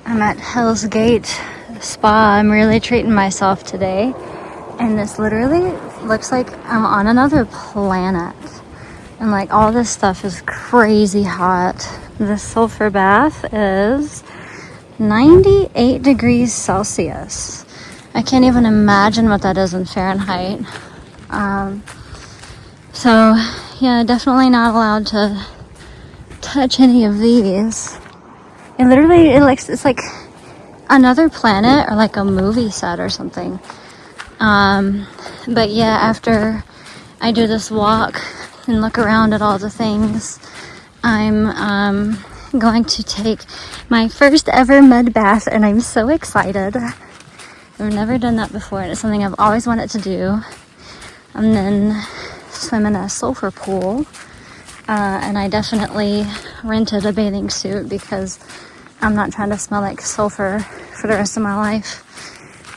I'm at Hell's Gate Spa. I'm really treating myself today. And this literally looks like I'm on another planet. And like all this stuff is crazy hot. The sulfur bath is 98 degrees Celsius. I can't even imagine what that is in Fahrenheit. So yeah, definitely not allowed to touch any of these. And literally, it's like another planet or like a movie set or something. But yeah, after I do this walk and look around at all the things, I'm going to take my first ever mud bath, and I'm so excited. I've never done that before, and it's something I've always wanted to do. And then swim in a sulfur pool. And I definitely rented a bathing suit because I'm not trying to smell like sulfur for the rest of my life.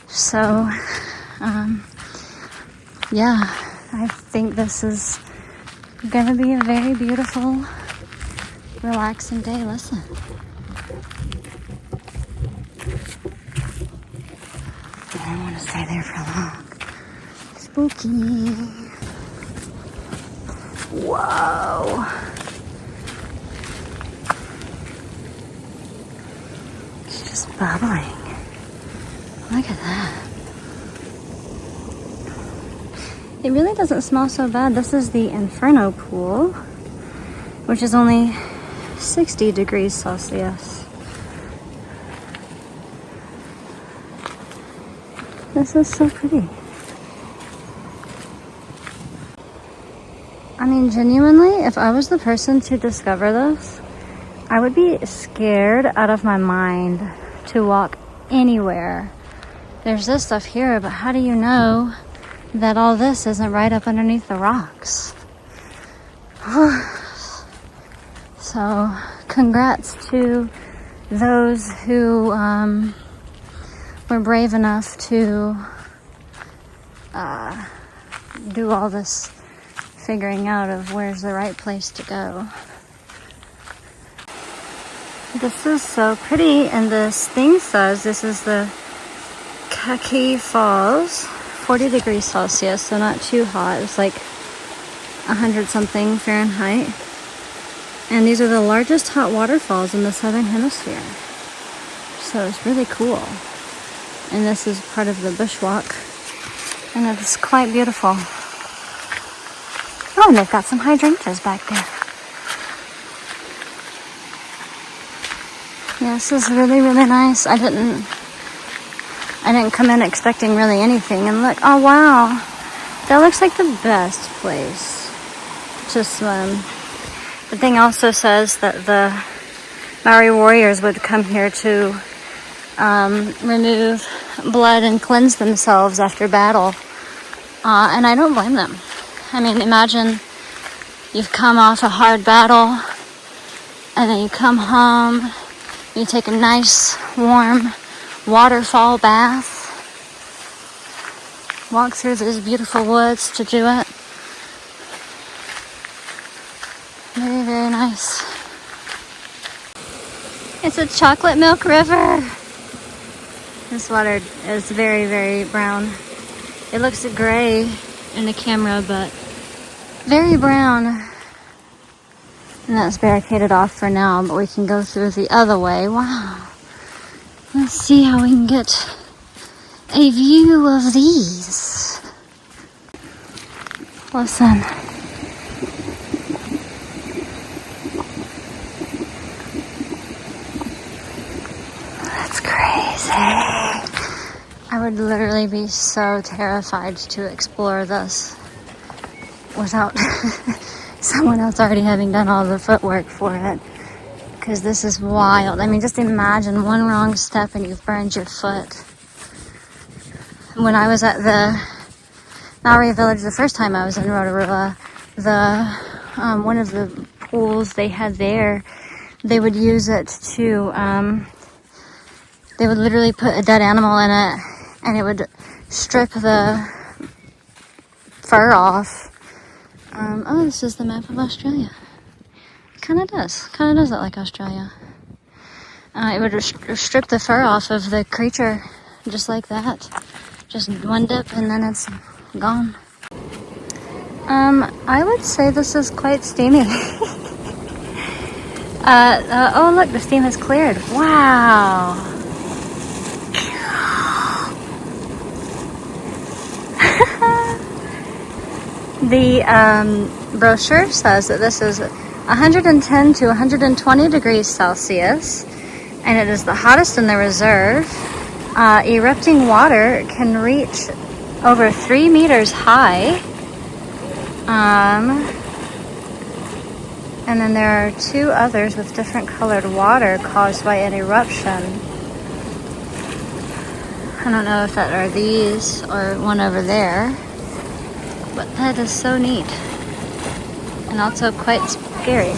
So, yeah, I think this is gonna be a very beautiful, relaxing day. Listen. I don't want to stay there for long. Spooky. Whoa. It's just bubbling. Look at that. It really doesn't smell so bad. This is the Inferno pool, which is only 60 degrees Celsius. This is so pretty. I mean, genuinely, if I was the person to discover this, I would be scared out of my mind to walk anywhere. There's this stuff here, but how do you know that all this isn't right up underneath the rocks? So, congrats to those who were brave enough to do all this figuring out of where's the right place to go. This is so pretty, and this thing says this is the Kaki Falls, 40 degrees Celsius, so not too hot. It's like 100 something Fahrenheit. And these are the largest hot waterfalls in the southern hemisphere. So it's really cool. And this is part of the bushwalk. And it's quite beautiful. Oh, and they've got some hydrangeas back there. Yeah, this is really, really nice. I didn't come in expecting really anything. And look, oh wow. That looks like the best place to swim. The thing also says that the Maori warriors would come here to remove blood and cleanse themselves after battle. And I don't blame them. I mean, imagine you've come off a hard battle and then you come home, you take a nice warm waterfall bath, walk through these beautiful woods to do it. Very, very nice. It's a chocolate milk river. This water is very, very brown. It looks gray in the camera, but very brown. And that's barricaded off for now, but we can go through the other way. Wow. Let's see how we can get a view of these. Listen. That's crazy. I would literally be so terrified to explore this without someone else already having done all the footwork for it. Because this is wild. I mean, just imagine one wrong step and you've burned your foot. When I was at the Maori village the first time I was in Rotorua, one of the pools they had there, they would use it to, they would literally put a dead animal in it, and it would strip the fur off. Oh, this is the map of Australia. Kind of does look like Australia. It would strip the fur off of the creature just like that. Just one dip and then it's gone. I would say this is quite steamy. Oh look, the steam has cleared. Wow. The brochure says that this is 110 to 120 degrees Celsius, and it is the hottest in the reserve. Erupting water can reach over 3 meters high. And then there are 2 others with different colored water caused by an eruption. I don't know if that are these or one over there, but that is so neat and also quite scary.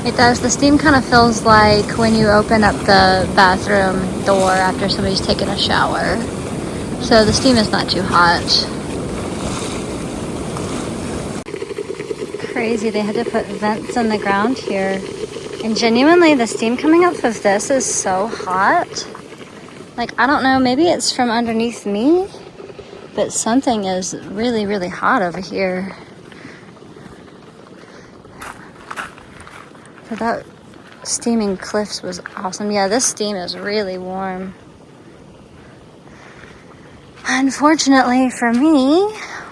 It does. The steam kind of feels like when you open up the bathroom door after somebody's taken a shower. So the steam is not too hot. Crazy, they had to put vents in the ground here. And genuinely, the steam coming up of this is so hot. Like, I don't know, maybe it's from underneath me, but something is really, really hot over here. But that steaming cliffs was awesome. Yeah, this steam is really warm. Unfortunately for me,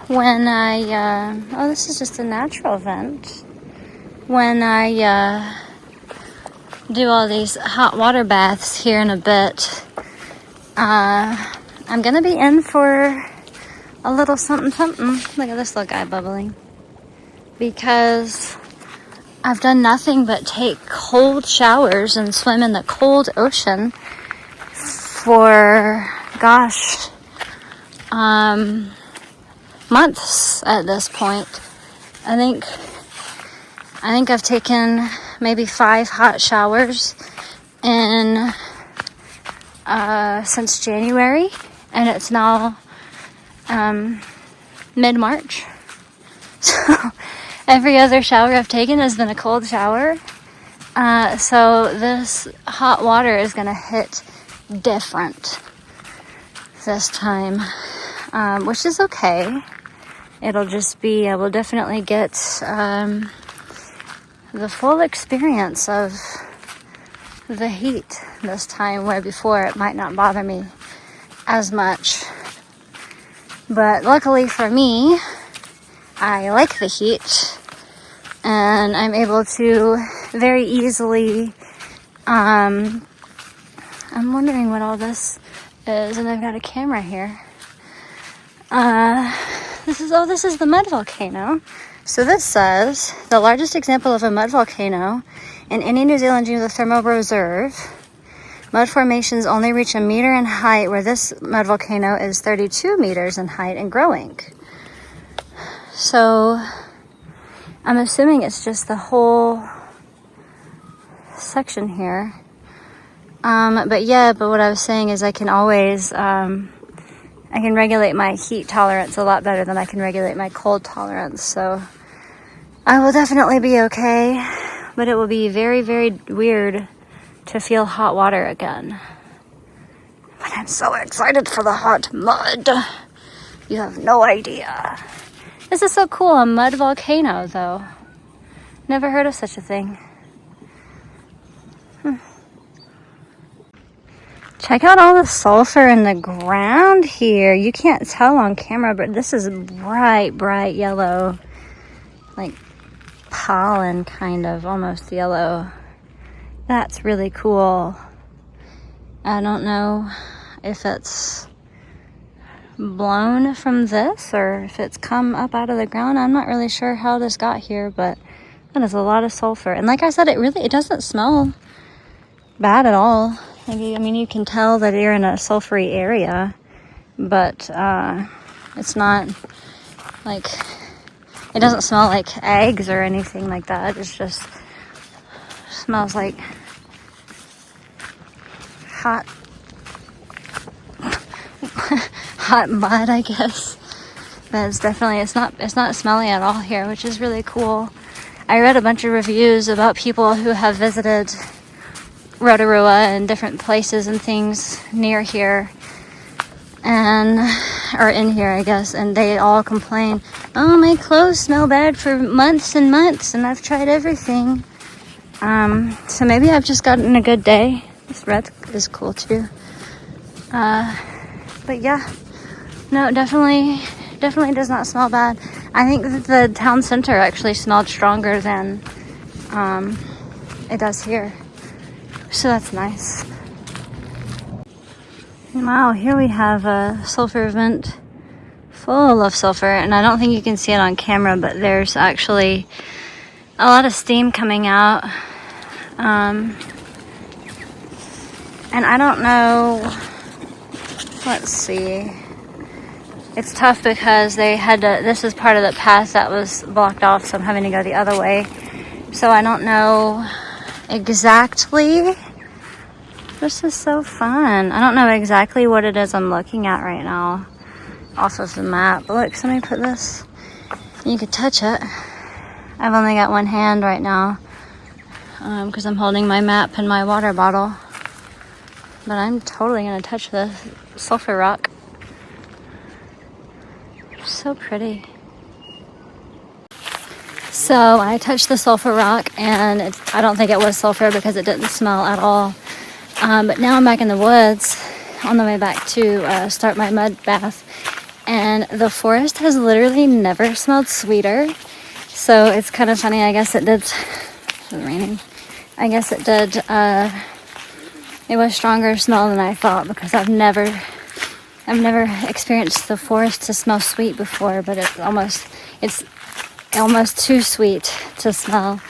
when I, oh, this is just a natural vent. When I do all these hot water baths here in a bit, I'm gonna be in for a little something something. Look at this little guy bubbling. Because I've done nothing but take cold showers and swim in the cold ocean for, gosh, months at this point. I think I've taken maybe 5 hot showers in since January, and it's now mid-March. So every other shower I've taken has been a cold shower. So this hot water is gonna hit different this time, which is okay. It'll just be, I will definitely get the full experience of the heat this time, where before it might not bother me as much. But luckily for me, I like the heat, and I'm able to very easily, I'm wondering what all this is, and I've got a camera here. This is the mud volcano. So this says, the largest example of a mud volcano in any New Zealand geothermal reserve. Mud formations only reach 1 meter in height, where this mud volcano is 32 meters in height and growing. So I'm assuming it's just the whole section here. But what I was saying is I can always, I can regulate my heat tolerance a lot better than I can regulate my cold tolerance. So I will definitely be okay, but it will be very, very weird to feel hot water again. But I'm so excited for the hot mud. You have no idea. This is so cool, a mud volcano though. Never heard of such a thing. Check out all the sulfur in the ground here. You can't tell on camera, but this is bright, bright yellow. Like pollen, kind of, almost yellow. That's really cool. I don't know if it's blown from this or if it's come up out of the ground. I'm not really sure how this got here, but that is a lot of sulfur. And like I said, it doesn't smell bad at all. I mean, you can tell that you're in a sulfury area, but it's not like, it doesn't smell like eggs or anything like that. It's just smells like hot hot mud, I guess. But it's not smelly at all here, which is really cool. I read a bunch of reviews about people who have visited Rotorua and different places and things near here, or in here, I guess, and they all complain, oh, my clothes smell bad for months and months, and I've tried everything. So maybe I've just gotten a good day. This red is cool too. But yeah, no, definitely does not smell bad. I think that the town center actually smelled stronger than it does here. So that's nice. Wow, here we have a sulfur vent full of sulfur, and I don't think you can see it on camera, but there's actually a lot of steam coming out. And I don't know, let's see. It's tough because this is part of the path that was blocked off, so I'm having to go the other way. So I don't know exactly. This is so fun. I don't know exactly what it is I'm looking at right now off of the map. But look, somebody put this, you could touch it. I've only got one hand right now because I'm holding my map and my water bottle. But I'm totally gonna touch the sulfur rock. So pretty. So I touched the sulfur rock, and I don't think it was sulfur because it didn't smell at all. But now I'm back in the woods on the way back to start my mud bath, and the forest has literally never smelled sweeter. So it's kind of funny. I guess it did. It's raining. I guess it did. It was stronger smell than I thought, because I've never experienced the forest to smell sweet before. But it's almost too sweet to smell,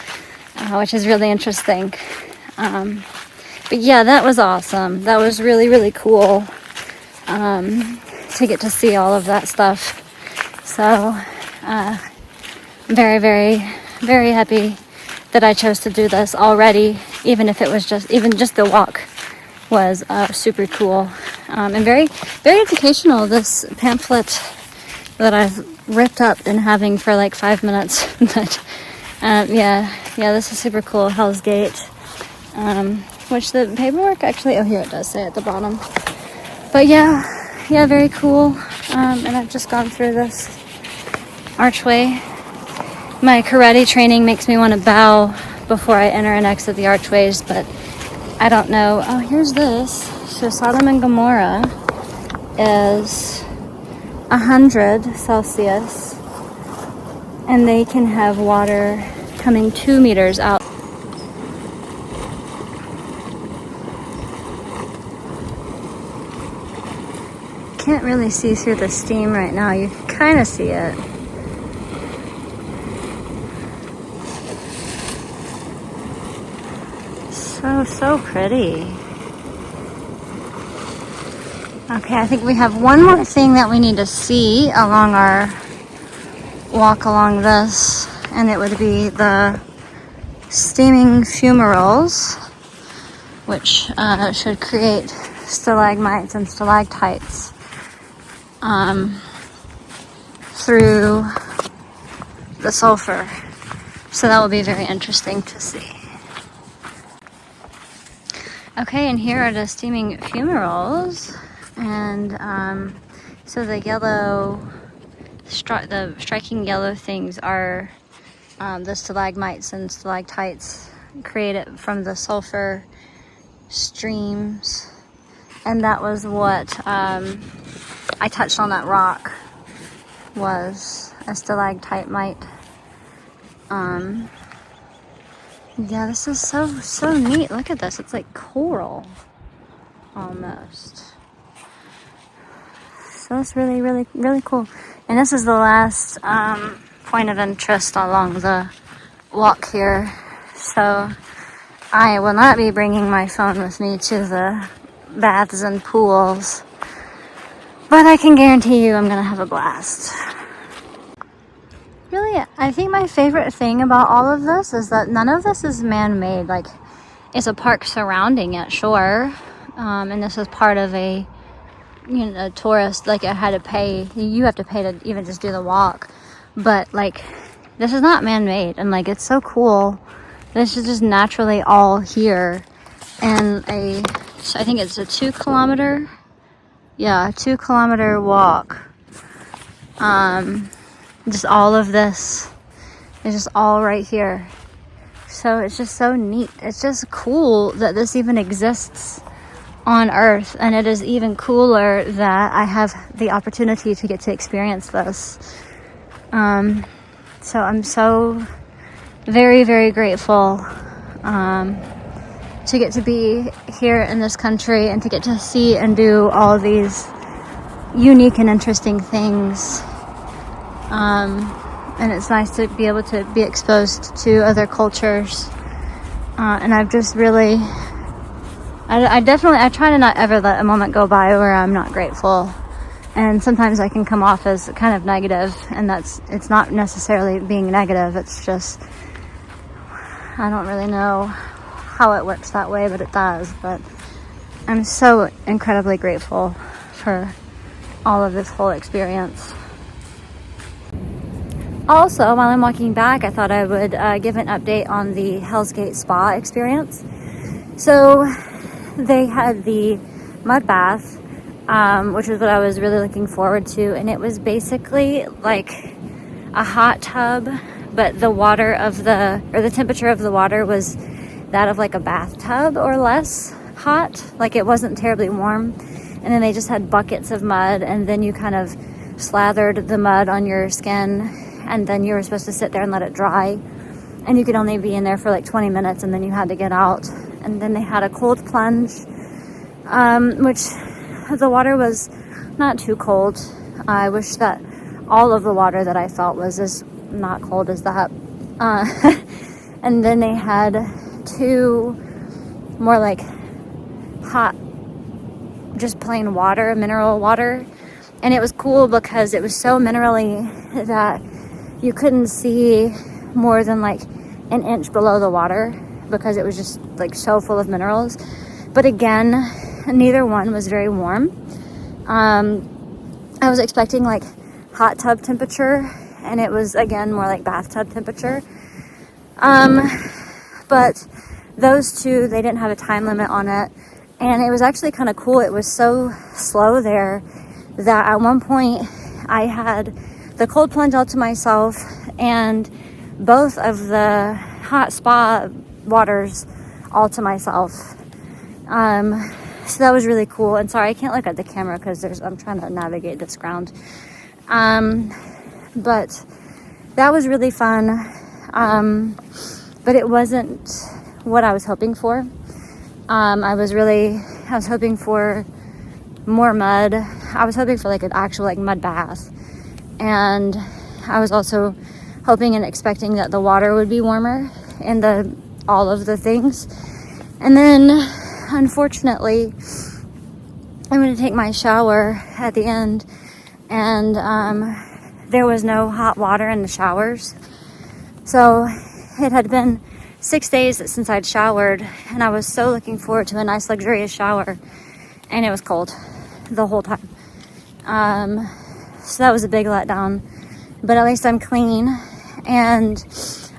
which is really interesting. But yeah, that was awesome. That was really, really cool to get to see all of that stuff. So very, very, very happy that I chose to do this already, even if it was just the walk was super cool and very, very educational. This pamphlet that I've ripped up and having for like 5 minutes. But yeah, this is super cool. Hell's Gate, which the paperwork actually, oh, here it does say at the bottom. But yeah, very cool. And I've just gone through this archway. My karate training makes me want to bow before I enter and exit the archways, but I don't know. Oh, here's this. So Sodom and Gomorrah is 100 Celsius, and they can have water coming 2 meters out. Can't really see through the steam right now. You can kind of see it. So pretty. Okay, I think we have one more thing that we need to see along our walk along this, and it would be the steaming fumaroles, which should create stalagmites and stalactites through the sulfur. So that will be very interesting to see. Okay, and here are the steaming fumaroles, and so the yellow, the striking yellow things are the stalagmites and stalactites created from the sulfur streams, and that was what I touched on. That rock was a stalactite. Yeah, this is so neat. Look at this. It's like coral almost. So it's really, really, really cool. And this is the last point of interest along the walk here. So I will not be bringing my phone with me to the baths and pools, but I can guarantee you I'm going to have a blast. Really, I think my favorite thing about all of this is that none of this is man-made. Like, it's a park surrounding it, sure. And this is part of a a tourist, like I had to pay. You have to pay to even just do the walk, but like this is not man-made, and like it's so cool. This is just naturally all here, and I think it's a 2-kilometer, yeah, a 2-kilometer walk. Just all of this is just all right here. So it's just so neat. It's just cool that this even exists on Earth, and it is even cooler that I have the opportunity to get to experience this. So I'm so very, very grateful to get to be here in this country and to get to see and do all of these unique and interesting things. And it's nice to be able to be exposed to other cultures. And I've just really, I try to not ever let a moment go by where I'm not grateful. And sometimes I can come off as kind of negative, and it's not necessarily being negative. It's just, I don't really know how it works that way, but it does. But I'm so incredibly grateful for all of this whole experience. Also, while I'm walking back, I thought I would give an update on the Hell's Gate Spa experience. So they had the mud bath, which is what I was really looking forward to. And it was basically like a hot tub, but the water of the temperature of the water was that of like a bathtub or less hot. Like it wasn't terribly warm. And then they just had buckets of mud, and then you kind of slathered the mud on your skin, and then you were supposed to sit there and let it dry. And you could only be in there for like 20 minutes, and then you had to get out. And then they had a cold plunge, which the water was not too cold. I wish that all of the water that I felt was as not cold as that. And then they had 2 more like hot, just plain water, mineral water. And it was cool because it was so minerally that you couldn't see more than like an inch below the water, because it was just like so full of minerals. But again, neither one was very warm. I was expecting like hot tub temperature, and it was again more like bathtub temperature. But those 2, they didn't have a time limit on it, and it was actually kind of cool. It was so slow there that at one point I had the cold plunge all to myself and both of the hot spa waters all to myself. So that was really cool. And sorry, I can't look at the camera because I'm trying to navigate this ground. But that was really fun. But it wasn't what I was hoping for. I was hoping for more mud. I was hoping for like an actual like mud bath. And I was also hoping and expecting that the water would be warmer and all of the things. And then unfortunately, I'm going to take my shower at the end, and there was no hot water in the showers. So it had been 6 days since I'd showered, and I was so looking forward to a nice luxurious shower, and it was cold the whole time. So that was a big letdown, but at least I'm clean. And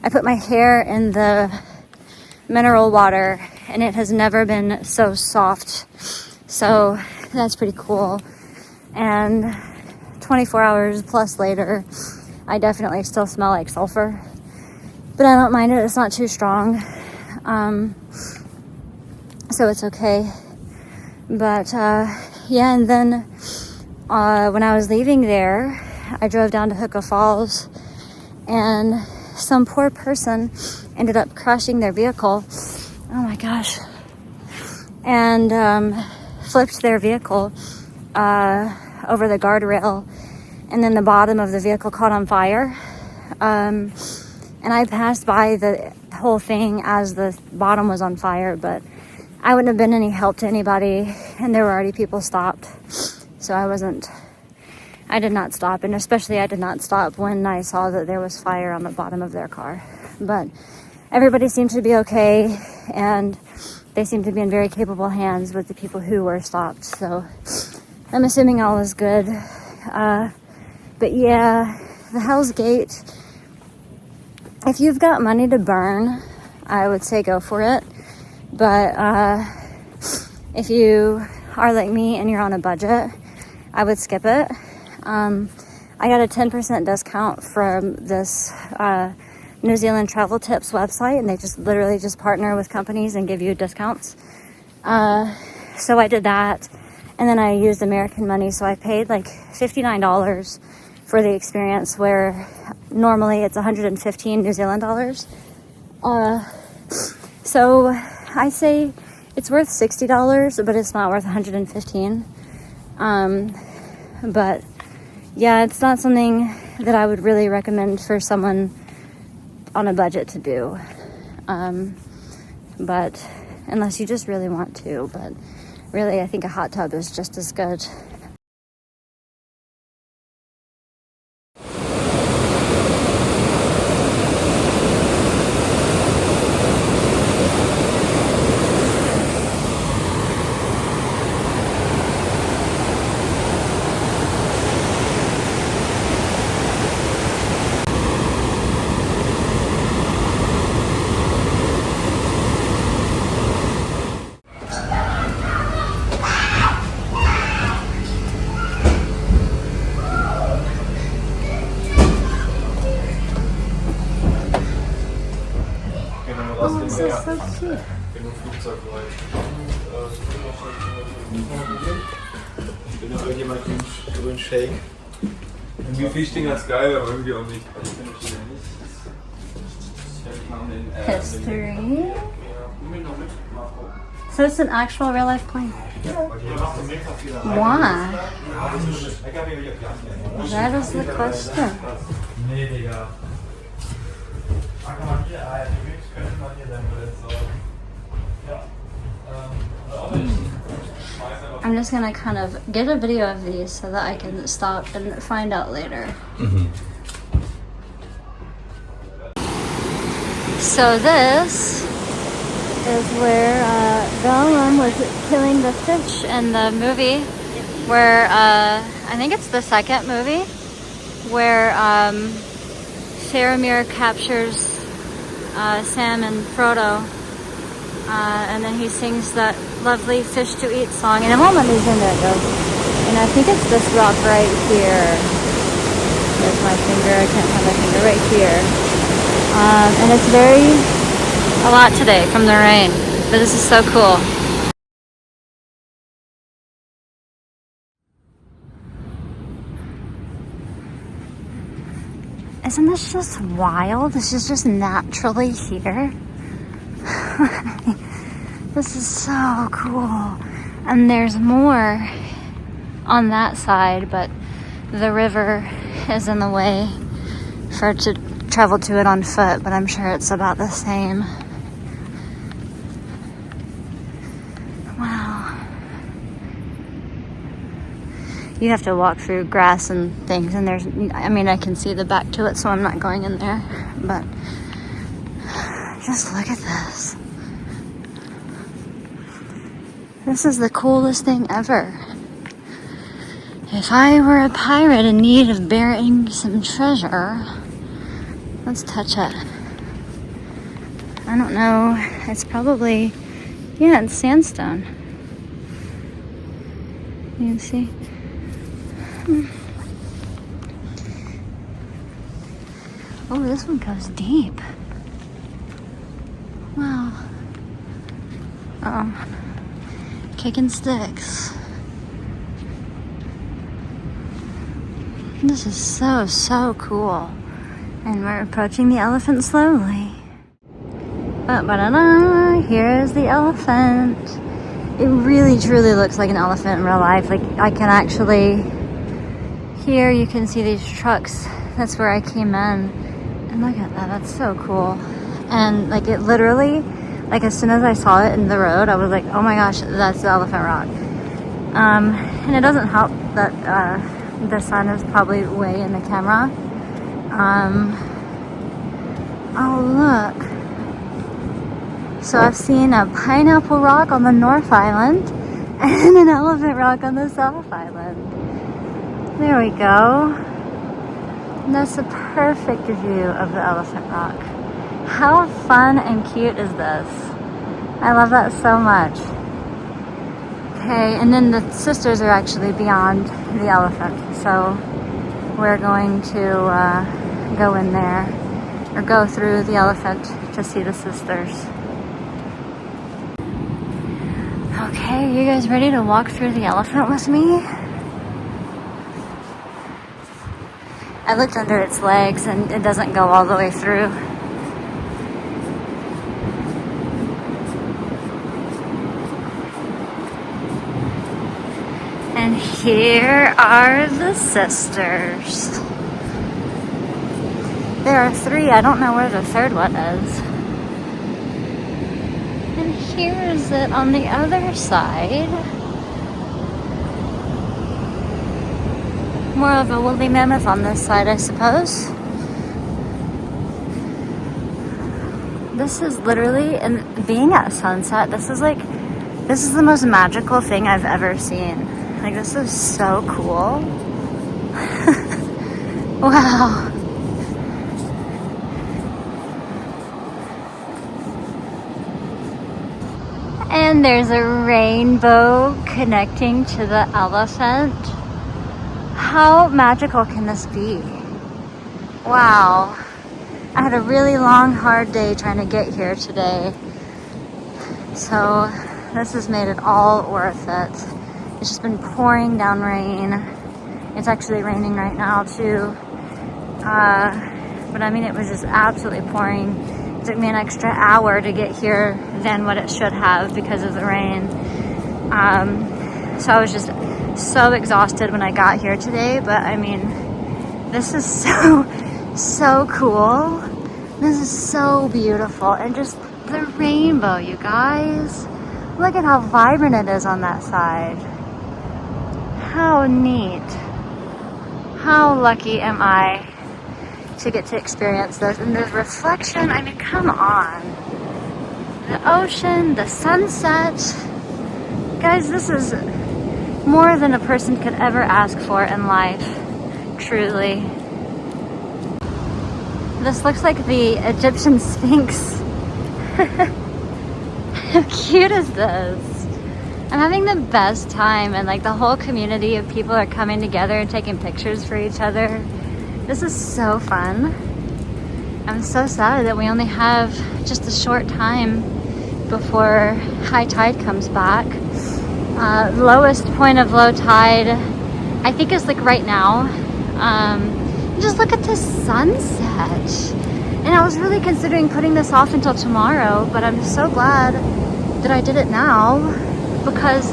I put my hair in the mineral water, and it has never been so soft. So that's pretty cool. And 24 hours plus later, I definitely still smell like sulfur, but I don't mind it. It's not too strong. So it's okay. But yeah, and then when I was leaving there, I drove down to Huka Falls, and some poor person ended up crashing their vehicle. Oh my gosh. And flipped their vehicle over the guardrail, and then the bottom of the vehicle caught on fire. And I passed by the whole thing as the bottom was on fire, but I wouldn't have been any help to anybody, and there were already people stopped. So I did not stop, and especially I did not stop when I saw that there was fire on the bottom of their car. But everybody seemed to be okay, and they seemed to be in very capable hands with the people who were stopped. So I'm assuming all is good. But yeah, the Hell's Gate, if you've got money to burn, I would say go for it. But if you are like me and you're on a budget, I would skip it. I got a 10% discount from this New Zealand Travel Tips website, and they just literally just partner with companies and give you discounts. So I did that, and then I used American money, so I paid like $59 for the experience, where normally it's 115 New Zealand dollars. So I say it's worth $60, but it's not worth 115. But yeah, it's not something that I would really recommend for someone on a budget to do. But unless you just really want to, but really I think a hot tub is just as good. Oh, this is so cute. Will noch irgendjemand grün Shake? Irgendwie Fischdinger ist geil, aber irgendwie auch nicht. History. So it's an actual real life plane. Why? That is the question. Nee, Digga. I'm just gonna kind of get a video of these so that I can stop and find out later. So this is where Gollum was killing the fish in the movie, where I think it's the second movie, where Faramir captures Sam and Frodo, and then he sings that lovely fish to eat song, and it won't let me zoom there, it goes. And I think it's this rock right here. There's my finger, I can't find my finger, right here. And it's a lot today from the rain, but this is so cool. Isn't this just wild? This is just naturally here. This is so cool. And there's more on that side, but the river is in the way for it to travel to it on foot, but I'm sure it's about the same. Wow. You have to walk through grass and things, and I can see the back to it, so I'm not going in there, but just look at this. This is the coolest thing ever. If I were a pirate in need of burying some treasure, let's touch it. I don't know, it's probably, yeah, it's sandstone. You can see. Oh, this one goes deep. Wow. Uh-oh. Kicking sticks. This is so cool. And we're approaching the elephant slowly. Ba-ba-da-da, here's the elephant. It really truly looks like an elephant in real life. Like, I can actually, here you can see these trucks. That's where I came in. And look at that, that's so cool. And like, it literally, like, as soon as I saw it in the road, I was like, oh my gosh, that's the Elephant Rock. And it doesn't help that the sun is probably way in the camera. Oh, look. So I've seen a pineapple rock on the North Island, and an elephant rock on the South Island. There we go. And that's a perfect view of the elephant rock. How fun and cute is this? I love that so much. Okay, and then the sisters are actually beyond the elephant, so we're going to go in there, or go through the elephant to see the sisters. Okay, you guys ready to walk through the elephant with me? I looked under its legs and it doesn't go all the way through. And here are the sisters. There are 3. I don't know where the third one is. And here is it on the other side. More of a woolly mammoth on this side, I suppose. This is literally, and being at sunset, this is the most magical thing I've ever seen. Like, this is so cool. Wow. And there's a rainbow connecting to the elephant. How magical can this be? Wow. I had a really long, hard day trying to get here today. So this has made it all worth it. It's just been pouring down rain. It's actually raining right now too. But I mean, it was just absolutely pouring. It took me an extra hour to get here than what it should have because of the rain. So I was just so exhausted when I got here today, but I mean, this is so cool. This is so beautiful, and just the rainbow, you guys. Look at how vibrant it is on that side. How neat. How lucky am I to get to experience this. And the reflection, I mean, come on. The ocean, the sunset. Guys, this is more than a person could ever ask for in life. Truly. This looks like the Egyptian Sphinx. How cute is this? I'm having the best time, and like the whole community of people are coming together and taking pictures for each other. This is so fun. I'm so sad that we only have just a short time before high tide comes back. Lowest point of low tide, I think, is like right now. Just look at the sunset. And I was really considering putting this off until tomorrow, but I'm so glad that I did it now, because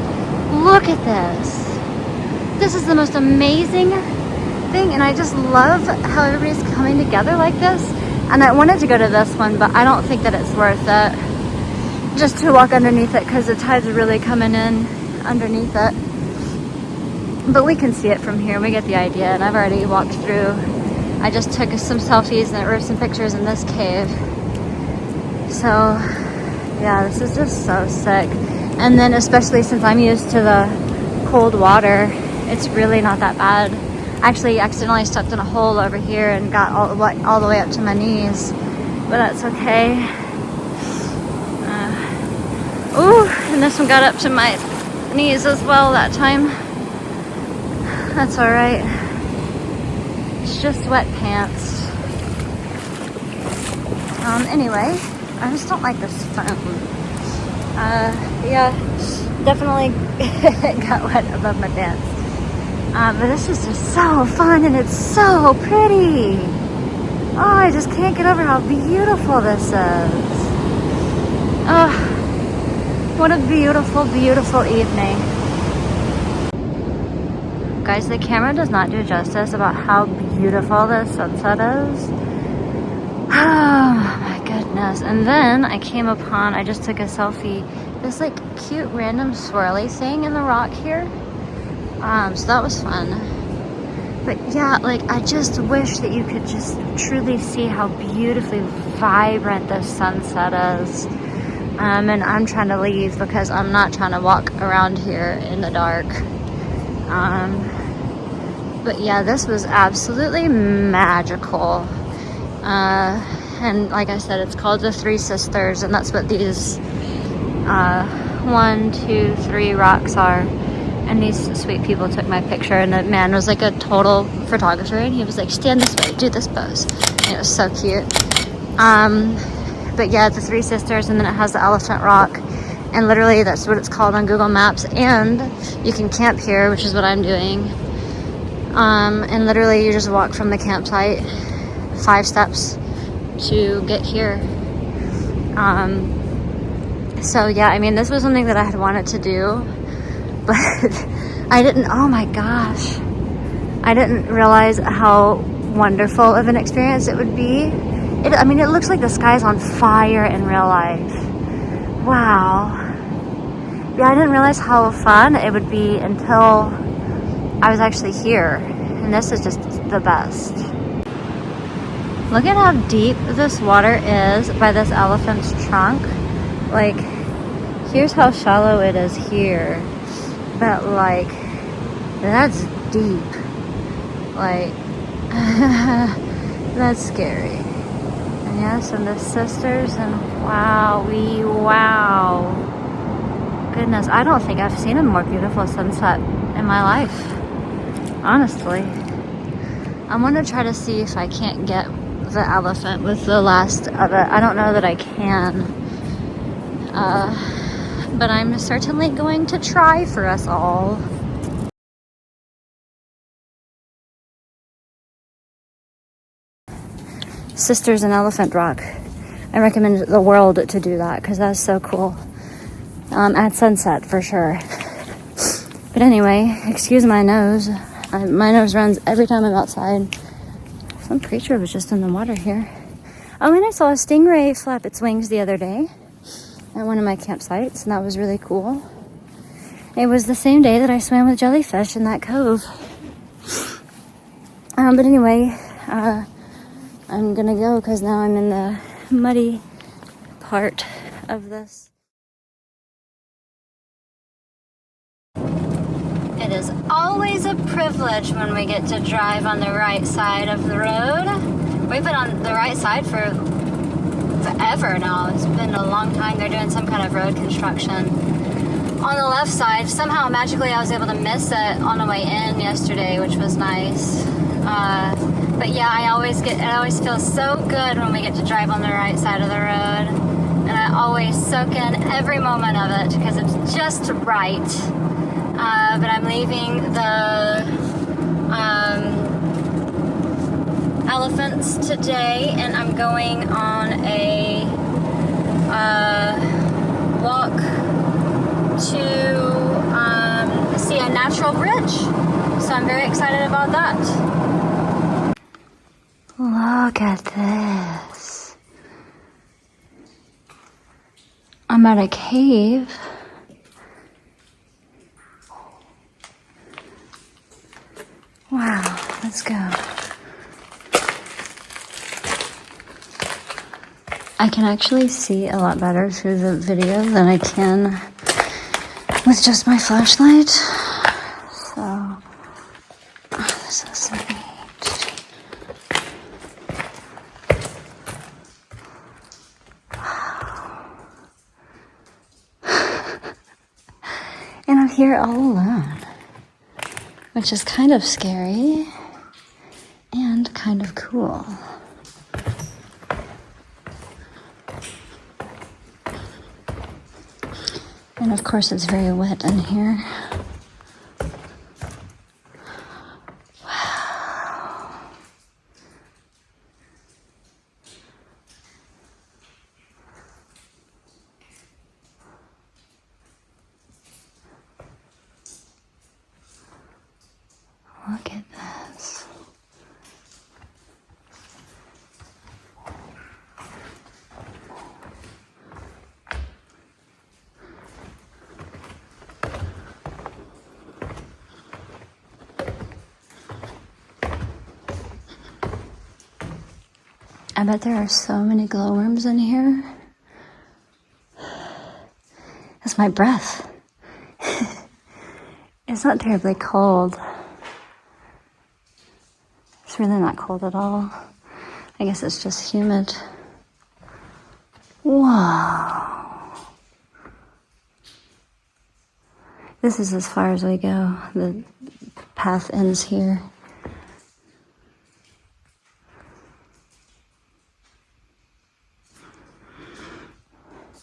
look at this. This is the most amazing thing, and I just love how everybody's coming together like this. And I wanted to go to this one, but I don't think that it's worth it just to walk underneath it, because the tide's really coming in underneath it. But we can see it from here. We get the idea, and I've already walked through. I just took some selfies or some pictures in this cave. So yeah, this is just so sick. And then especially since I'm used to the cold water, it's really not that bad. Actually, accidentally stepped in a hole over here and got all the way up to my knees, but that's okay. Ooh, and this one got up to my knees as well that time. That's all right. It's just sweatpants. Anyway, I just don't like this phone. Yeah, definitely got wet above my pants. But this is just so fun, and it's so pretty. Oh, I just can't get over how beautiful this is. Oh, what a beautiful, beautiful evening. Guys, the camera does not do justice about how beautiful this sunset is. Oh my goodness. And then I came upon, I just took a selfie, this like cute random swirly thing in the rock here. So that was fun. But yeah, like I just wish that you could just truly see how beautifully vibrant this sunset is. And I'm trying to leave because I'm not trying to walk around here in the dark. But yeah, this was absolutely magical. And like I said, it's called the Three Sisters, and that's what these 1, 2, 3 rocks are. And these sweet people took my picture, and the man was like a total photographer, and he was like, stand this way, do this pose. And it was so cute. But yeah, the Three Sisters, and then it has the Elephant Rock, and literally that's what it's called on Google Maps. And you can camp here, which is what I'm doing. And literally you just walk from the campsite 5 steps to get here. So yeah, I mean, this was something that I had wanted to do, but I didn't, oh my gosh, I didn't realize how wonderful of an experience it would be. I mean, it looks like the sky's on fire in real life. Wow. Yeah, I didn't realize how fun it would be until I was actually here. And this is just the best. Look at how deep this water is by this elephant's trunk. Like, here's how shallow it is here. But like, that's deep. Like, that's scary. And yes, and the sisters, and wow. Goodness, I don't think I've seen a more beautiful sunset in my life. Honestly. I'm gonna try to see if I can't get the elephant with the last of it. I don't know that I can. But I'm certainly going to try for us all. Sisters and Elephant Rock. I recommend the world to do that because that's so cool. At sunset for sure. But anyway, excuse my nose. My nose runs every time I'm outside. Some creature was just in the water here. Oh, and I saw a stingray flap its wings the other day at one of my campsites, and that was really cool. It was the same day that I swam with jellyfish in that cove. But anyway, I'm gonna go because now I'm in the muddy part of this. It is always a privilege when we get to drive on the right side of the road. We've been on the right side for forever now. It's been a long time. They're doing some kind of road construction. On the left side, somehow magically I was able to miss it on the way in yesterday, which was nice. But yeah, it always feels so good when we get to drive on the right side of the road. And I always soak in every moment of it because it's just right. But I'm leaving the elephants today, and I'm going on a walk to see a natural bridge. So I'm very excited about that. Look at this. I'm at a cave. Wow, let's go. I can actually see a lot better through the video than I can with just my flashlight. So, this is so neat. Wow. And I'm here all alone, which is kind of scary and kind of cool. And of course it's very wet in here. Wow. Look at this. I bet there are so many glowworms in here. just my breath. It's not terribly cold. It's really not cold at all. I guess it's just humid. Wow. This is as far as we go. The path ends here.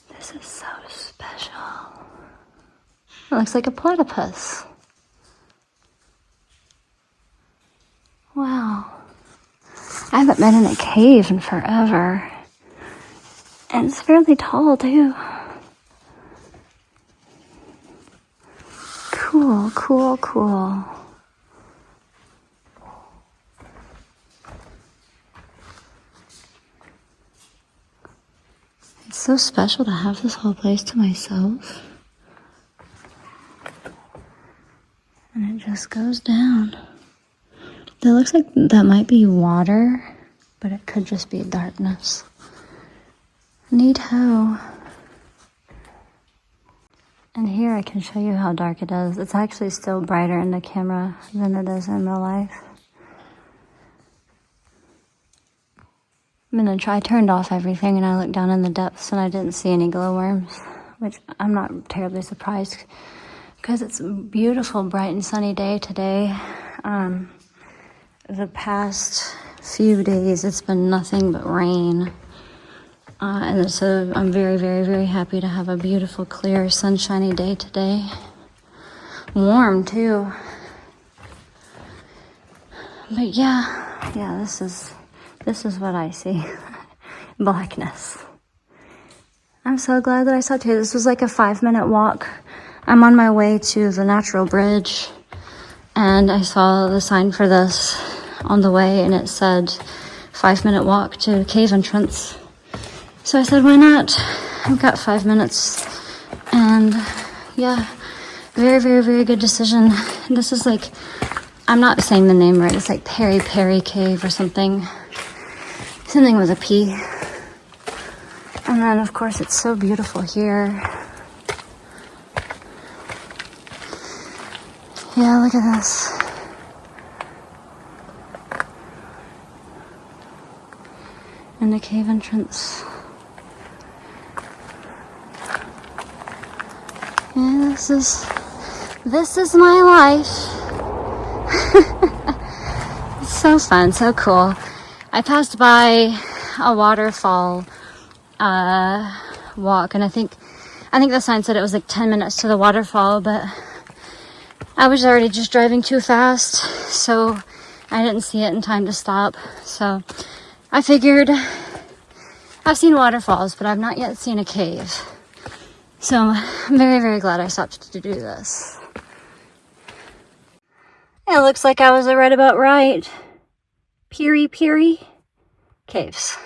This is so special. It looks like a platypus. Wow. I haven't been in a cave in forever. And it's fairly tall too. Cool, cool, cool. It's so special to have this whole place to myself. And it just goes down. That looks like that might be water, but it could just be darkness. Neato. And here I can show you how dark it is. It's actually still brighter in the camera than it is in real life. I turned off everything and I looked down in the depths and I didn't see any glowworms, which I'm not terribly surprised because it's a beautiful, bright and sunny day today. The past few days it's been nothing but rain. And so I'm very, very, very happy to have a beautiful, clear, sunshiny day today. Warm too. But yeah, this is what I see. Blackness. I'm so glad that I saw it today. This was like a 5-minute walk. I'm on my way to the natural bridge and I saw the sign for this on the way and it said 5-minute walk to cave entrance. So I said, why not? I've got 5 minutes. And yeah, very, very, very good decision. This is like, I'm not saying the name right. It's like Piripiri Cave or something. Something with a P. And then of course it's so beautiful here. Yeah, look at this. And the cave entrance. Yeah, this is my life. It's so fun, so cool. I passed by a waterfall walk, and I think the sign said it was like 10 minutes to the waterfall, but I was already just driving too fast, so I didn't see it in time to stop. So I figured I've seen waterfalls, but I've not yet seen a cave. So I'm very, very glad I stopped to do this. It looks like I was right about right. Piripiri Caves.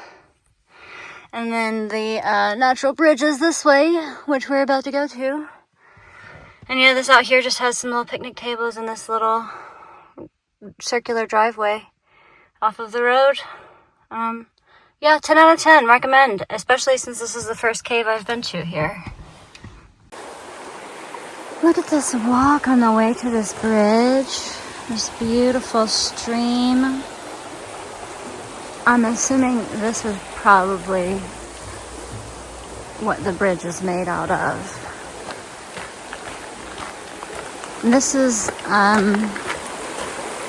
And then the natural bridge is this way, which we're about to go to. And yeah, this out here just has some little picnic tables and this little circular driveway off of the road. Yeah, 10 out of 10, recommend, especially since this is the first cave I've been to here. Look at this walk on the way to this bridge. This beautiful stream. I'm assuming this is probably what the bridge is made out of. This is, I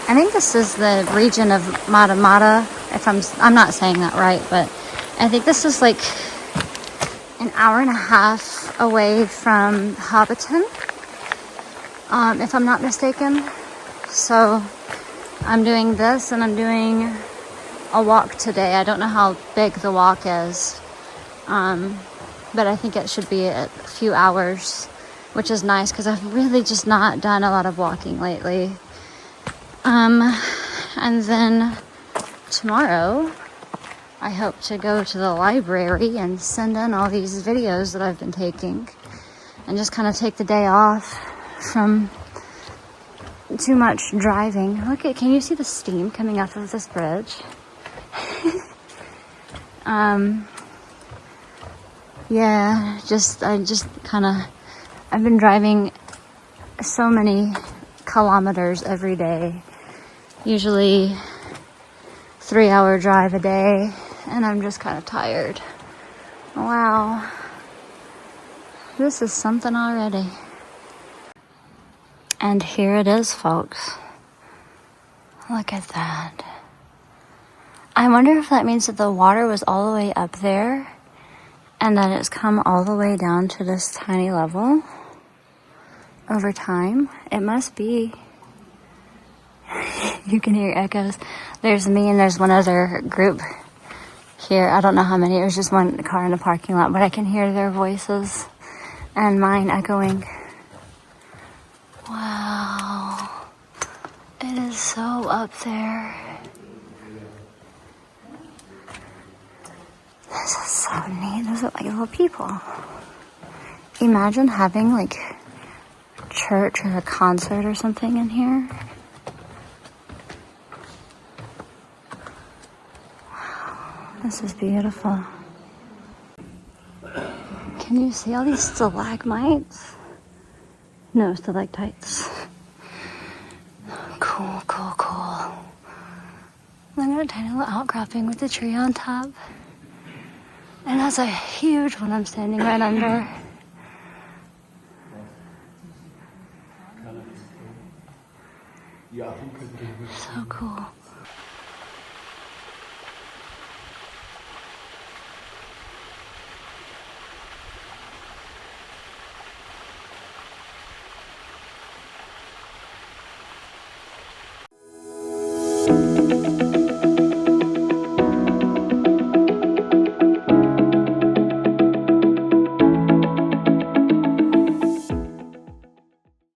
think this is the region of Mata, if I'm not saying that right, but I think this is like an hour and a half away from Hobbiton, if I'm not mistaken. So I'm doing this and I'm doing a walk today. I don't know how big the walk is, but I think it should be a few hours, which is nice because I've really just not done a lot of walking lately. And then tomorrow I hope to go to the library and send in all these videos that I've been taking and just kind of take the day off from too much driving. Look at, can you see the steam coming off of this bridge? Yeah, I just kind of I've been driving so many kilometers every day, usually 3-hour drive a day, and I'm just kind of tired. Wow, this is something already. And here it is, folks. Look at that. I wonder if that means that the water was all the way up there and that it's come all the way down to this tiny level over time. It must be. You can hear echoes. There's me and there's one other group here. I don't know how many. It was just one car in the parking lot, but I can hear their voices and mine echoing. Wow. It is so up there. This is so neat. Those are like little people. Imagine having like church or a concert or something in here. Wow, this is beautiful. Can you see all these stalagmites? No, stalactites. Cool, cool, cool. Look at a tiny little outcropping with a tree on top. And that's a huge one I'm standing right under. So cool.